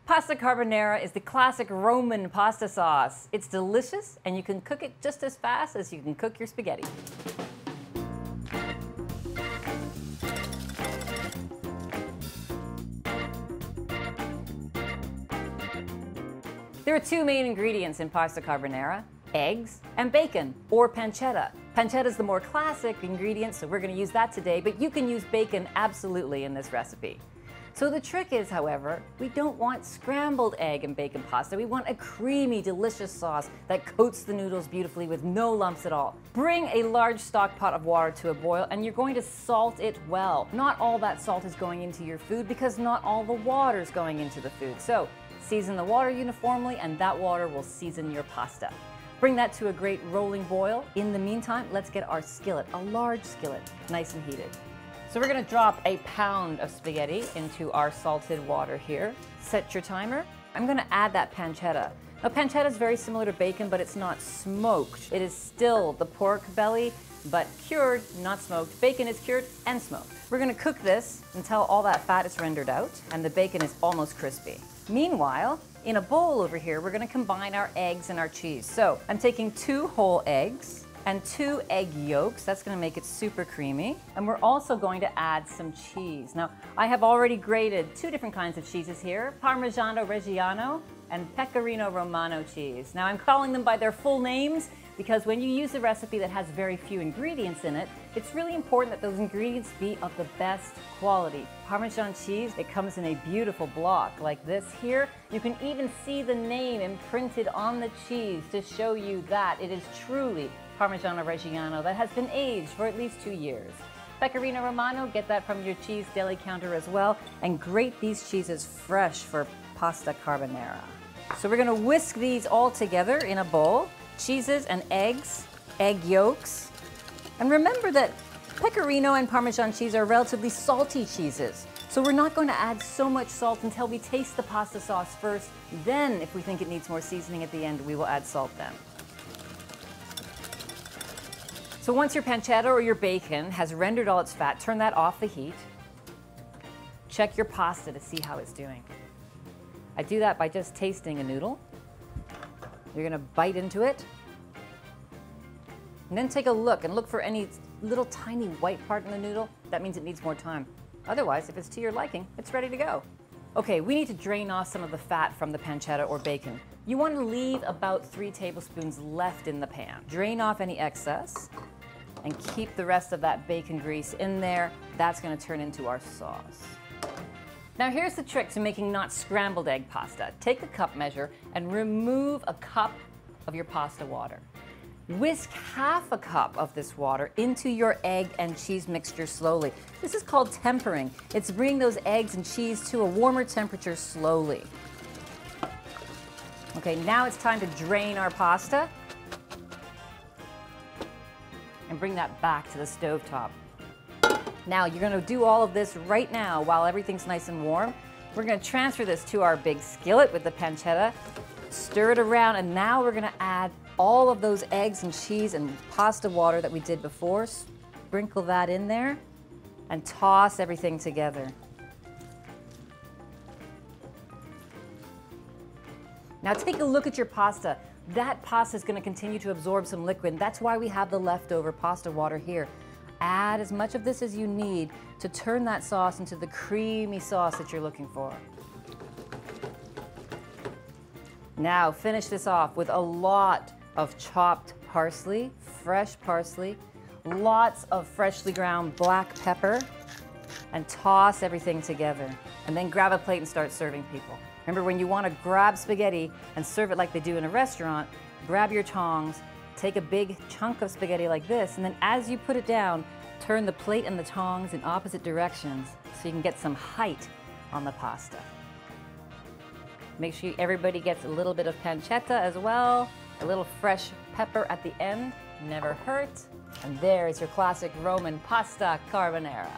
Pasta carbonara is the classic Roman pasta sauce. It's delicious and you can cook it just as fast as you can cook your spaghetti. There are two main ingredients in pasta carbonara: eggs and bacon, or pancetta. Pancetta is the more classic ingredient, so we're going to use that today, but you can use bacon absolutely in this recipe. So the trick is, however, we don't want scrambled egg and bacon pasta. We want a creamy, delicious sauce that coats the noodles beautifully with no lumps at all. Bring a large stock pot of water to a boil and you're going to salt it well. Not all that salt is going into your food because not all the water is going into the food. So season the water uniformly and that water will season your pasta. Bring that to a great rolling boil. In the meantime, let's get our skillet, a large skillet, nice and heated. So we're going to drop a pound of spaghetti into our salted water here. Set your timer. I'm going to add that pancetta. Now pancetta is very similar to bacon, but it's not smoked. It is still the pork belly, but cured, not smoked. Bacon is cured and smoked. We're going to cook this until all that fat is rendered out and the bacon is almost crispy. Meanwhile, in a bowl over here, we're going to combine our eggs and our cheese. So I'm taking 2 whole eggs and 2 egg yolks. That's going to make it super creamy. And we're also going to add some cheese. Now, I have already grated 2 different kinds of cheeses here: Parmigiano Reggiano and Pecorino Romano cheese. Now, I'm calling them by their full names because when you use a recipe that has very few ingredients in it, it's really important that those ingredients be of the best quality. Parmesan cheese, it comes in a beautiful block like this here. You can even see the name imprinted on the cheese to show you that it is truly Parmigiano Reggiano that has been aged for at least 2 years. Pecorino Romano, get that from your cheese deli counter as well, and grate these cheeses fresh for pasta carbonara. So we're going to whisk these all together in a bowl. Cheeses and eggs, egg yolks. And remember that Pecorino and Parmesan cheese are relatively salty cheeses. So we're not going to add so much salt until we taste the pasta sauce first. Then, if we think it needs more seasoning at the end, we will add salt then. So once your pancetta or your bacon has rendered all its fat, turn that off the heat. Check your pasta to see how it's doing. I do that by just tasting a noodle. You're going to bite into it. And then take a look and look for any little tiny white part in the noodle. That means it needs more time. Otherwise, if it's to your liking, it's ready to go. Okay, we need to drain off some of the fat from the pancetta or bacon. You want to leave about 3 tablespoons left in the pan. Drain off any excess and keep the rest of that bacon grease in there. That's going to turn into our sauce. Now here's the trick to making not scrambled egg pasta. Take a cup measure and remove a cup of your pasta water. Whisk half a cup of this water into your egg and cheese mixture slowly. This is called tempering. It's bringing those eggs and cheese to a warmer temperature slowly. Okay, now it's time to drain our pasta and bring that back to the stovetop. Now you're going to do all of this right now while everything's nice and warm. We're going to transfer this to our big skillet with the pancetta, stir it around, and now we're going to add all of those eggs and cheese and pasta water that we did before. Sprinkle that in there and toss everything together. Now take a look at your pasta. That pasta is going to continue to absorb some liquid. That's why we have the leftover pasta water here. Add as much of this as you need to turn that sauce into the creamy sauce that you're looking for. Now finish this off with a lot of chopped parsley, fresh parsley, lots of freshly ground black pepper, and toss everything together. And then grab a plate and start serving people. Remember, when you want to grab spaghetti and serve it like they do in a restaurant, grab your tongs, take a big chunk of spaghetti like this, and then as you put it down, turn the plate and the tongs in opposite directions so you can get some height on the pasta. Make sure everybody gets a little bit of pancetta as well, a little fresh pepper at the end, never hurt. And there is your classic Roman pasta carbonara.